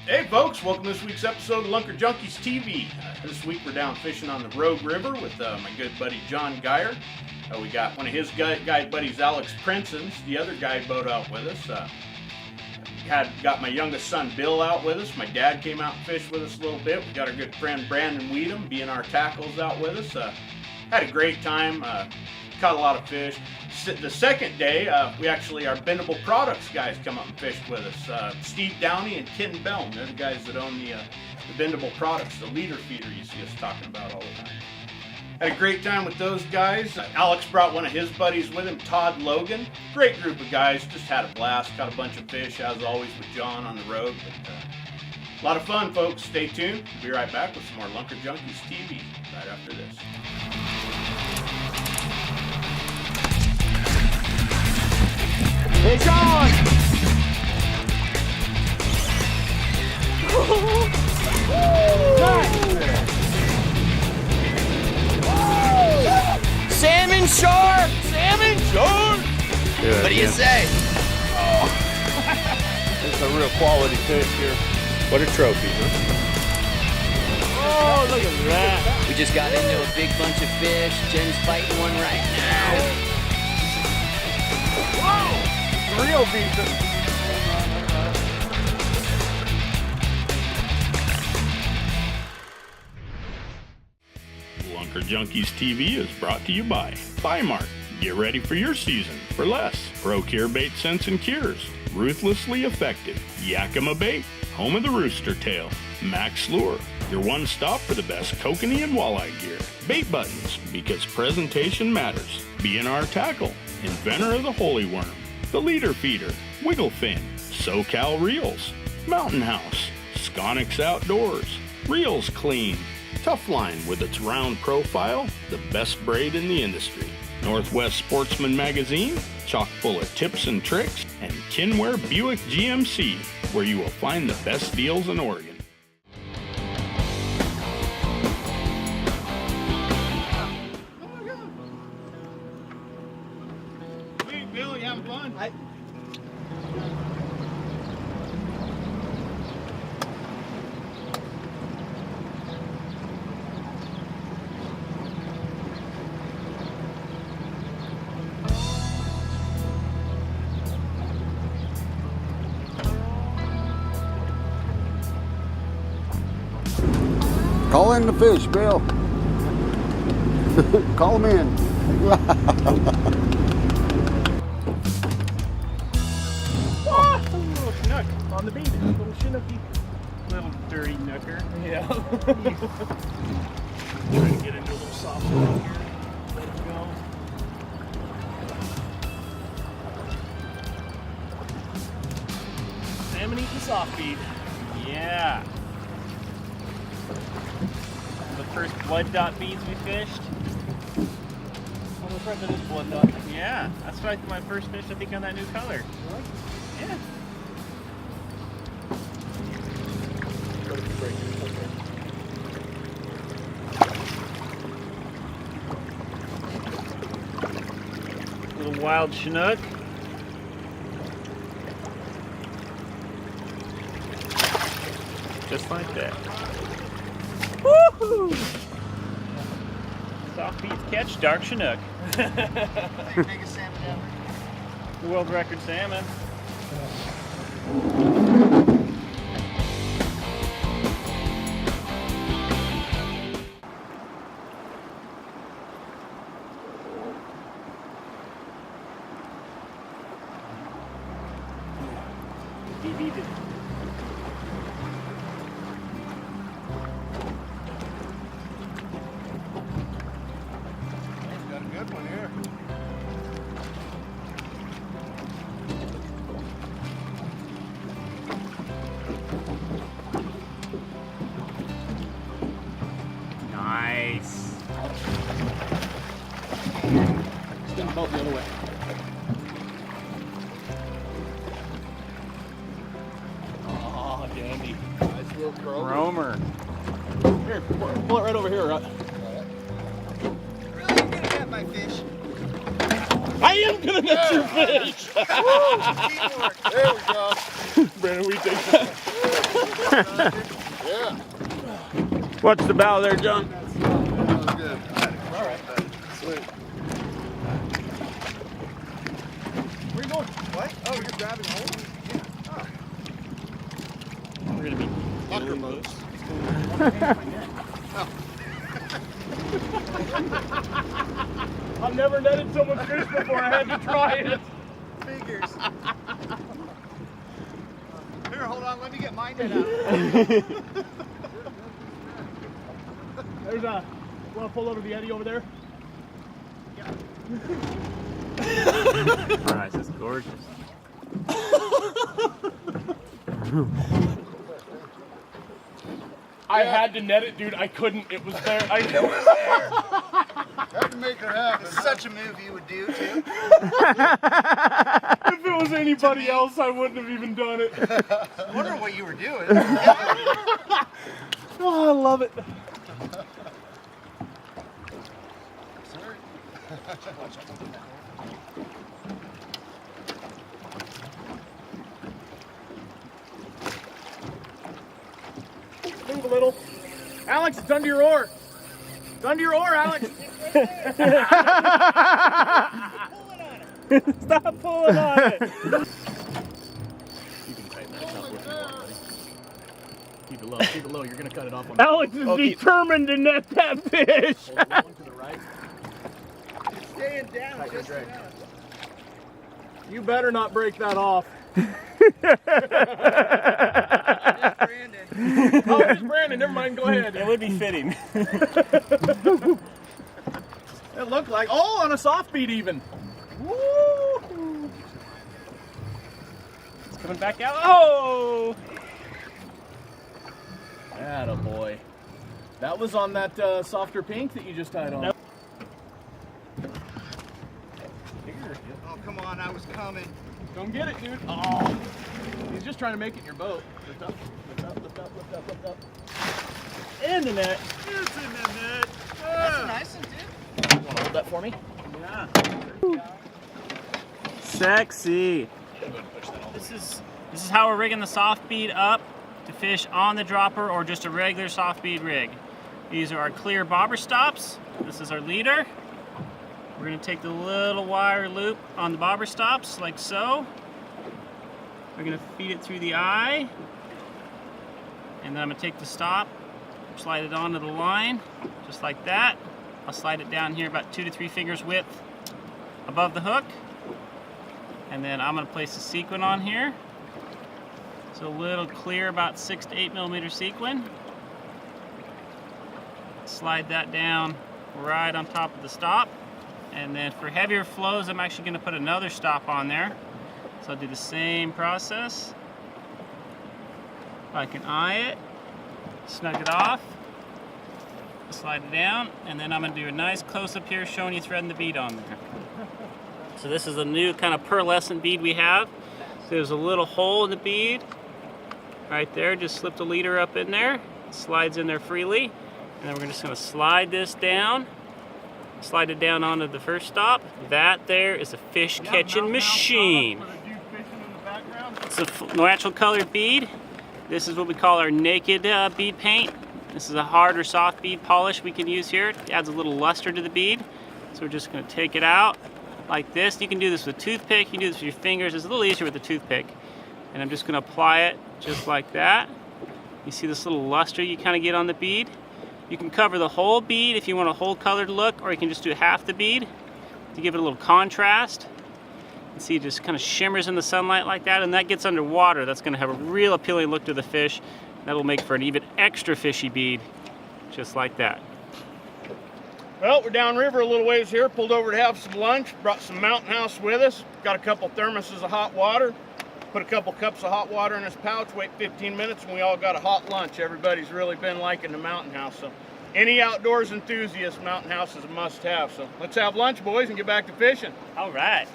Hey folks, welcome to this week's episode of Lunker Junkies TV. This week we're down fishing on the Rogue River with my good buddy John Geyer. We got one of his guide buddies, Alex Prinsons, the other guide boat out with us. Got my youngest son Bill out with us. My dad came out and fished with us a little bit. We got our good friend Brandon Weedham being our tackles out with us. Had a great time, caught a lot of fish. The second day, we actually, our Bendable Products guys come up and fished with us. Steve Downey and Ken Bellm, they're the guys that own the Bendable Products, the leader feeder you see us talking about all the time. Had a great time with those guys. Alex brought one of his buddies with him, Todd Logan. Great group of guys, just had a blast, caught a bunch of fish, as always with John on the road. But, a lot of fun, folks. Stay tuned. We'll be right back with some more Lunker Junkies TV right after this. Hey, John! Salmon shark! Salmon shark! What do you say? Oh. This is a real quality fish here. What a trophy, huh? Oh, look at that. We just got into a big bunch of fish. Jen's fighting one right now. Whoa! Real beaver. Lunker Junkies TV is brought to you by Mart. Get ready for your season for less. Procure Bait Scents and Cures. Ruthlessly effective. Yakima Bait. Home of the Rooster Tail. Max Lure. Your one stop for the best kokanee and walleye gear. Bait Buttons, because presentation matters. B&R Tackle. Inventor of the Holy Worm. The Leader Feeder, Wiggle Fin, SoCal Reels, Mountain House, Sconix Outdoors, Reels Clean, Tough Line with its round profile, the best braid in the industry, Northwest Sportsman Magazine, chock full of tips and tricks, and Kinware Buick GMC, where you will find the best deals in Oregon. Bill, you having fun? Call in the fish, Bill. Call them in. Little Chinook on the bead. Little Chinookie. Little dirty nooker. Yeah. Trying to get into a little soft spot here. Let it go. Salmon eating soft bead. Yeah. The first blood dot beads we fished. Oh, that's right, that is blood dot. Yeah, that's right, my first fish, I think, on that new color. Yeah. Little wild Chinook. Just like that. Woohoo! Soft beads catch, dark Chinook. Biggest salmon ever. The world record salmon. He beat it. Got a good one here. Nice. Spin the boat the other way. Oh, dandy. Nice little croaker. Roamer. Here, pull it right over here. Really gonna get my fish. I am gonna get your fish. Teamwork. There we go. Brandon, we take that. Yeah. What's the bow there, John? That was good. All right. Sweet. Where you going? What? Oh, you're grabbing hold? Yeah. We're gonna be Locker boats. I've never netted someone's fish before. I had to try it. Figures. Here, hold on. Let me get my net out. There's a. Want to pull over the eddy over there? Yeah. Alright, this is gorgeous. I had to net it, dude. I couldn't. It was there. Had to make her happen. Such a move you would do too. If it was anybody else, I wouldn't have even done it. I wonder what you were doing. Oh, I love it. Sorry. Move a little. Alex, it's under your oar. It's under your oar, Alex. Stop pulling on it. You can tighten that up if you want, buddy. Keep it low. Keep it low. You're gonna cut it off on Alex is determined to net that fish. Hold it going to the right. Staying down Tighten just the drag. enough. You better not break that off. Brandon. Oh, there's Brandon. Never mind. Go ahead. It would be fitting. It looked like, oh, on a soft beat even. Woo! It's coming back out. Oh! Attaboy. That was on that softer pink that you just tied on. Nope. Oh, come on. I was coming. Come get it, dude. Oh, he's just trying to make it in your boat. Lift up, lift up, lift up, lift up, lift up. In the net. It's in the net. That's a nice one, dude. You want to hold that for me? Sexy. This is how we're rigging the soft bead up to fish on the dropper or just a regular soft bead rig. These are our clear bobber stops. This is our leader. We're going to take the little wire loop on the bobber stops like so. We're going to feed it through the eye. And then I'm going to take the stop, slide it onto the line just like that. I'll slide it down here about 2 to 3 fingers width above the hook. And then I'm going to place a sequin on here. So a little clear, about 6 to 8 millimeter sequin. Slide that down right on top of the stop. And then for heavier flows, I'm actually going to put another stop on there. So I'll do the same process. I can eye it, snug it off, slide it down, and then I'm going to do a nice close-up here showing you threading the bead on there. So this is a new kind of pearlescent bead we have. So there's a little hole in the bead right there. Just slip the leader up in there. It slides in there freely. And then we're just going to slide this down. Slide it down onto the first stop. That there is a fish catching machine. It's a natural colored bead. This is what we call our naked bead paint. This is a hard or soft bead polish we can use here. It adds a little luster to the bead. So we're just going to take it out like this. You can do this with a toothpick. You can do this with your fingers. It's a little easier with a toothpick. And I'm just going to apply it just like that. You see this little luster you kind of get on the bead. You can cover the whole bead if you want a whole colored look, or you can just do half the bead to give it a little contrast. You see it just kind of shimmers in the sunlight like that, and that gets underwater. That's going to have a real appealing look to the fish. That'll make for an even extra fishy bead, just like that. Well, we're downriver a little ways here, pulled over to have some lunch, brought some Mountain House with us, got a couple thermoses of hot water, put a couple cups of hot water in this pouch, wait 15 minutes, and we all got a hot lunch. Everybody's really been liking the Mountain House, so any outdoors enthusiast, Mountain House is a must-have. So let's have lunch, boys, and get back to fishing. All right.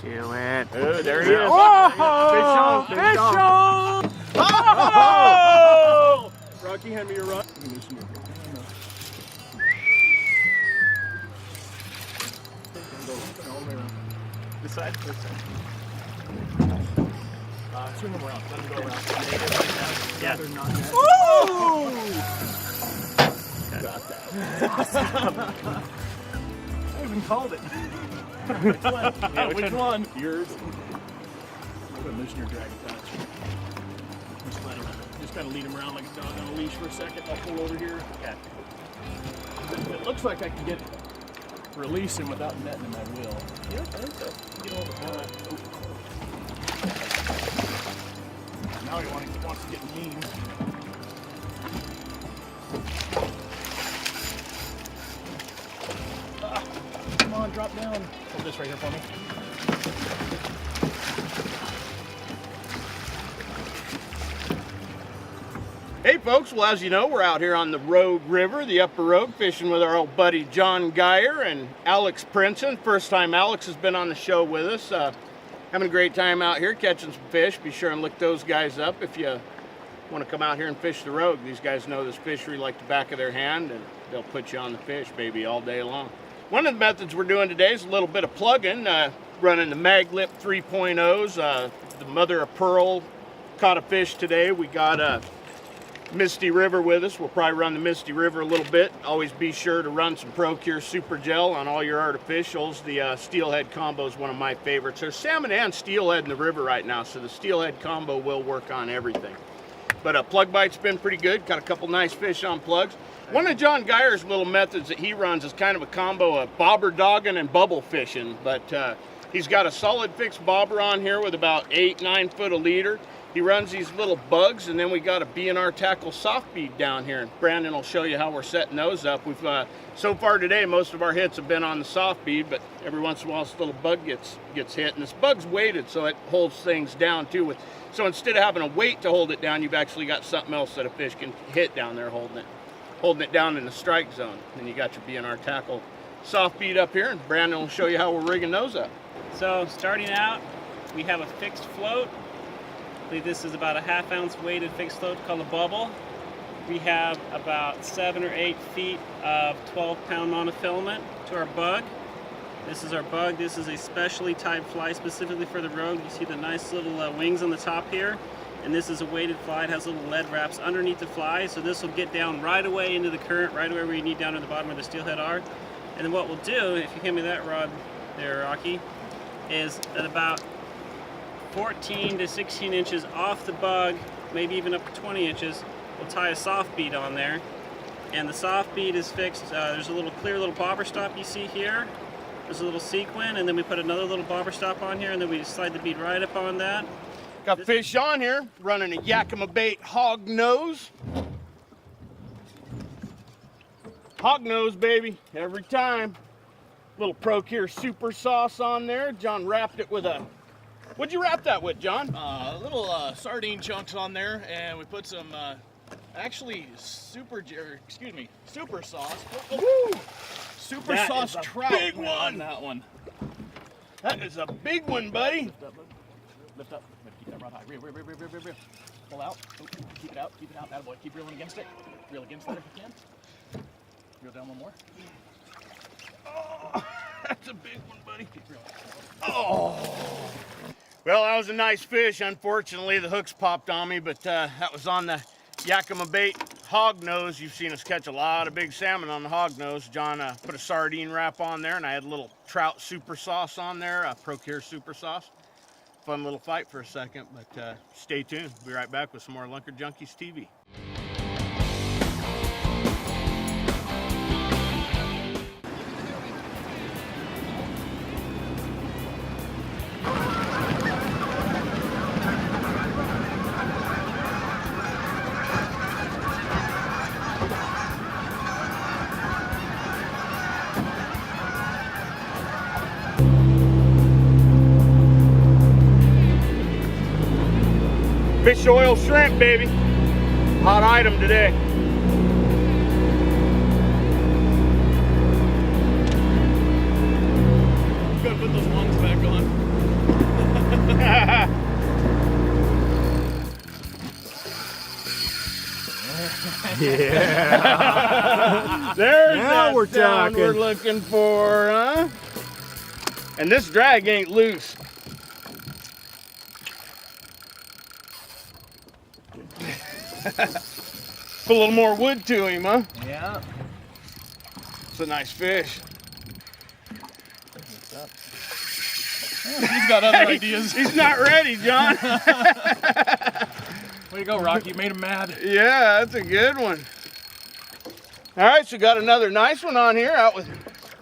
Do it. Oh, there he is. Oh! Oh! Fish on! Oh! Rocky, hand me your rod. This side? This side. Swing them around. Let them go around. Yeah. They're not net. Got that. I even called it. Which one? Yeah, which one? Yours. I'm going to loosen your drag attach. Just kind of lead him around like a dog on a leash for a second. I'll pull over here. Okay. It looks like I can release him without netting him. I will. Yeah, I think so. Get over that. Now he wants to get mean. Come on, drop down. Hold this right here for me. Hey folks, well as you know, we're out here on the Rogue River, the Upper Rogue, fishing with our old buddy John Geyer and Alex Princeton. First time Alex has been on the show with us. Having a great time out here catching some fish. Be sure and look those guys up if you want to come out here and fish the Rogue. These guys know this fishery like the back of their hand, and they'll put you on the fish, baby, all day long. One of the methods we're doing today is a little bit of plugging, running the Maglip 3.0s. The mother of pearl caught a fish today. We got Misty River with us. We'll probably run the Misty River a little bit. Always be sure to run some ProCure Super Gel on all your artificials. The steelhead combo is one of my favorites. There's salmon and steelhead in the river right now, so the steelhead combo will work on everything. But plug bite's been pretty good. Got a couple nice fish on plugs. One of John Geyer's little methods that he runs is kind of a combo of bobber dogging and bubble fishing. But he's got a solid fixed bobber on here with about 8-9 foot a leader. He runs these little bugs, and then we got a B&R Tackle soft bead down here. And Brandon will show you how we're setting those up. We've so far today, most of our hits have been on the soft bead, but every once in a while, this little bug gets hit. And this bug's weighted, so it holds things down too. So instead of having a weight to hold it down, you've actually got something else that a fish can hit down there holding it down in the strike zone. And you got your B&R Tackle soft bead up here, and Brandon will show you how we're rigging those up. So starting out, we have a fixed float. I believe this is about a ½ ounce weighted fixed float called a bubble. We have about 7 or 8 feet of 12-pound monofilament to our bug. This is our bug. This is a specially typed fly specifically for the Rogue. You see the nice little wings on the top here. And this is a weighted fly. It has little lead wraps underneath the fly. So this will get down right away into the current, right away where you need down to the bottom where the steelhead are. And then what we'll do, if you hand me that rod there, Rocky, is at about 14 to 16 inches off the bug, maybe even up to 20 inches, we'll tie a soft bead on there. And the soft bead is fixed. There's a little clear little bobber stop you see here. There's a little sequin, and then we put another little bobber stop on here, and then we just slide the bead right up on that. Got fish on here, running a Yakima bait hog nose. Hog nose, baby, every time. Little ProCure Super Sauce on there. John wrapped it with a... What'd you wrap that with, John? Little sardine chunks on there, and we put some actually super sauce. Woo! Super That sauce is a trout. big one. On that one. That is a big one, buddy. Lift up. Keep that rod high. Reel. Pull out. Oh, keep it out. Attaboy. Keep reeling against it. Reel against that if you can. Reel down one more. Oh, that's a big one, buddy. Keep reeling. Oh. Well, that was a nice fish. Unfortunately, the hooks popped on me, but that was on the Yakima bait hog nose. You've seen us catch a lot of big salmon on the hog nose. John put a sardine wrap on there, and I had a little trout super sauce on there, ProCure Super Sauce. Fun little fight for a second, but stay tuned. We'll be right back with some more Lunker Junkies TV. Fish oil shrimp, baby. Hot item today. Gotta put those lungs back on. Yeah. There's Now that we're sound we're talking. looking for, huh? And this drag ain't loose. Put a little more wood to him, huh? Yeah. It's a nice fish. He's got other ideas. He's not ready, John. Way to go, Rocky. You made him mad. Yeah, that's a good one. All right, so got another nice one on here out with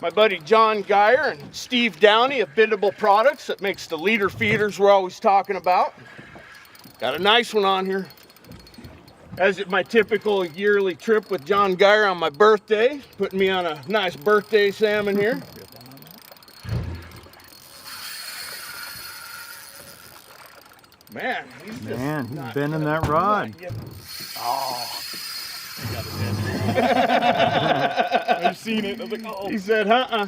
my buddy John Geyer and Steve Downey of Bendable Products that makes the leader feeders we're always talking about. Got a nice one on here. As at my typical yearly trip with John Geyer on my birthday, putting me on a nice birthday salmon here. Man, he's just Man, he's not bending gonna- that rod. I've seen it. I was like, oh. He said, "Uh-uh."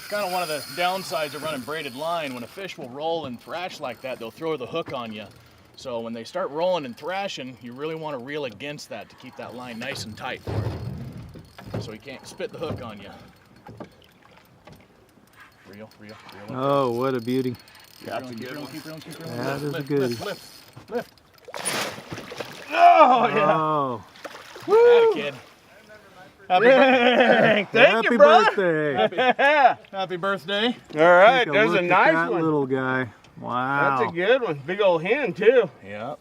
Kind of one of the downsides of running braided line. When a fish will roll and thrash like that, they'll throw the hook on you. So when they start rolling and thrashing, you really want to reel against that to keep that line nice and tight for it. So he can't spit the hook on you. Reel. Oh, what a beauty. Keep reeling. That is a Lift, goodie. lift. Oh, yeah. Oh, Atta kid. Happy Thank you, happy bro. birthday. Happy birthday. All right, Take there's look a at nice that one. little guy. Wow. That's a good one. Big old hen, too. Yeah.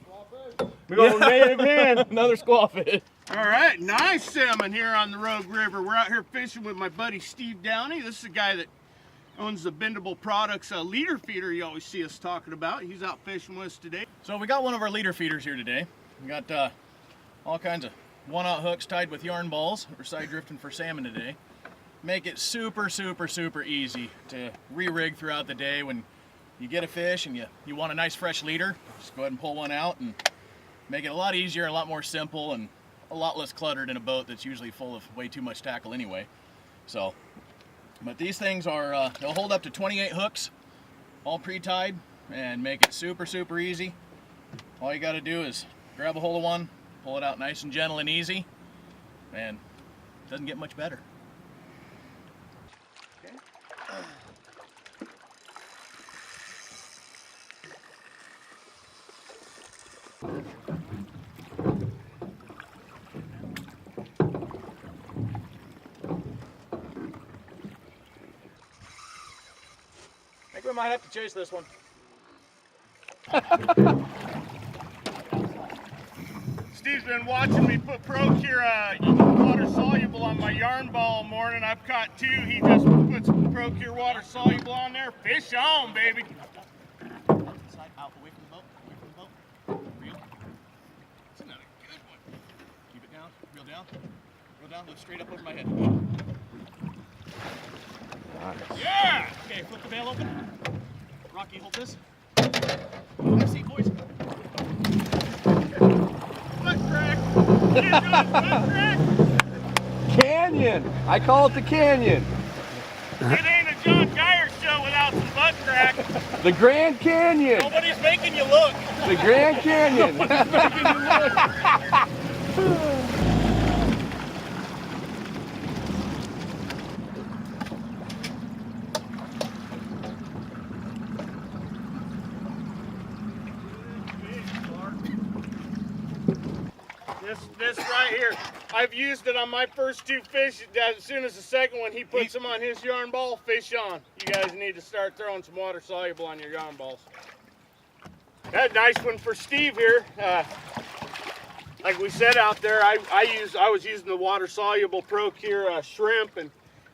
Big old native hen. Another squawfish. All right, nice salmon here on the Rogue River. We're out here fishing with my buddy Steve Downey. This is a guy that owns the Bendable Products leader feeder you always see us talking about. He's out fishing with us today. So we got one of our leader feeders here today. We got all kinds of one-aught hooks tied with yarn balls. We're side drifting for salmon today. Make it super easy to re-rig throughout the day. When you get a fish and you want a nice fresh leader, just go ahead and pull one out and make it a lot easier, a lot more simple, and a lot less cluttered in a boat that's usually full of way too much tackle anyway. So, but these things are, they'll hold up to 28 hooks, all pre-tied, and make it super easy. All you gotta do is grab a hold of one, pull it out nice and gentle and easy, and it doesn't get much better. I think we might have to chase this one. Steve's been watching me put Procure water soluble on my yarn ball all morning. I've caught two. He just puts Procure water soluble on there. Fish on, baby. Side out, away from the boat, Reel. That's another good one. Keep it down, reel down, lift straight up over my head. Yeah! Okay, flip the bail open. Rocky, hold this. Have a seat, boys. Foot crack. What are you doing, foot crack? Canyon. I call it the canyon. It ain't a John Geyer show without some butt crack. The Grand Canyon. Nobody's making you look. The Grand Canyon. This right here, I've used it on my first two fish. As soon as the second one, he puts them on his yarn ball, fish on. You guys need to start throwing some water soluble on your yarn balls. That nice one for Steve here. Like we said out there, I was using the water soluble Procure shrimp, and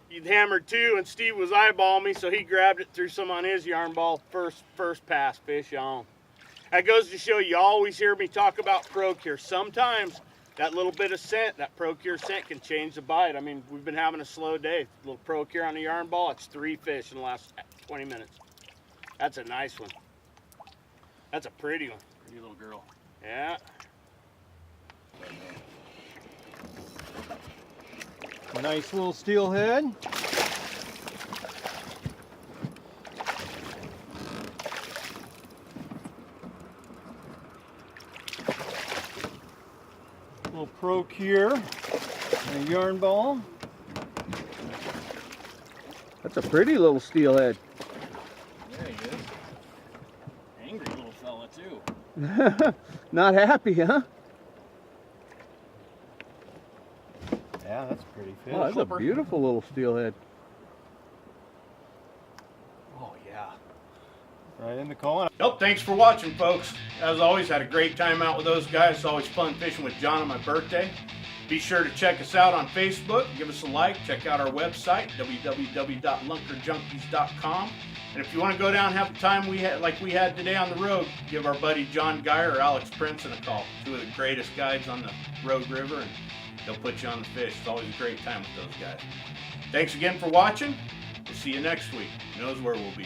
he'd hammered two, and Steve was eyeballing me, so he grabbed it, threw some on his yarn ball. First pass, fish on. That goes to show you always hear me talk about Procure. Sometimes that little bit of scent, that Procure scent, can change the bite. I mean, we've been having a slow day. A little Procure on the yarn ball, it's 3 fish in the last 20 minutes. That's a nice one. That's a pretty one. Pretty little girl. Yeah. Nice little steelhead. Pro-Cure and a yarn ball. That's a pretty little steelhead. There he is. Angry little fella too. Not happy, huh? Yeah, that's a pretty fish. Oh, that's a beautiful little steelhead. Oh yeah. Right in the corner. Well, thanks for watching, folks. As always, had a great time out with those guys. It's always fun fishing with John on my birthday. Be sure to check us out on Facebook. Give us a like. Check out our website, www.lunkerjunkies.com. And if you want to go down and have the time we had today on the road, give our buddy John Geyer or Alex Princeton a call. Two of the greatest guides on the Rogue River, and they'll put you on the fish. It's always a great time with those guys. Thanks again for watching. We'll see you next week. Who knows where we'll be.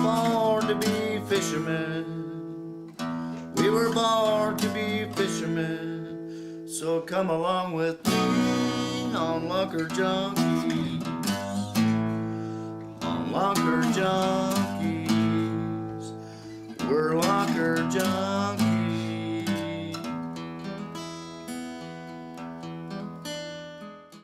Born to be fishermen. We were born to be fishermen. So come along with me on Lunker Junkies. On Lunker Junkies. We're Lunker Junkies.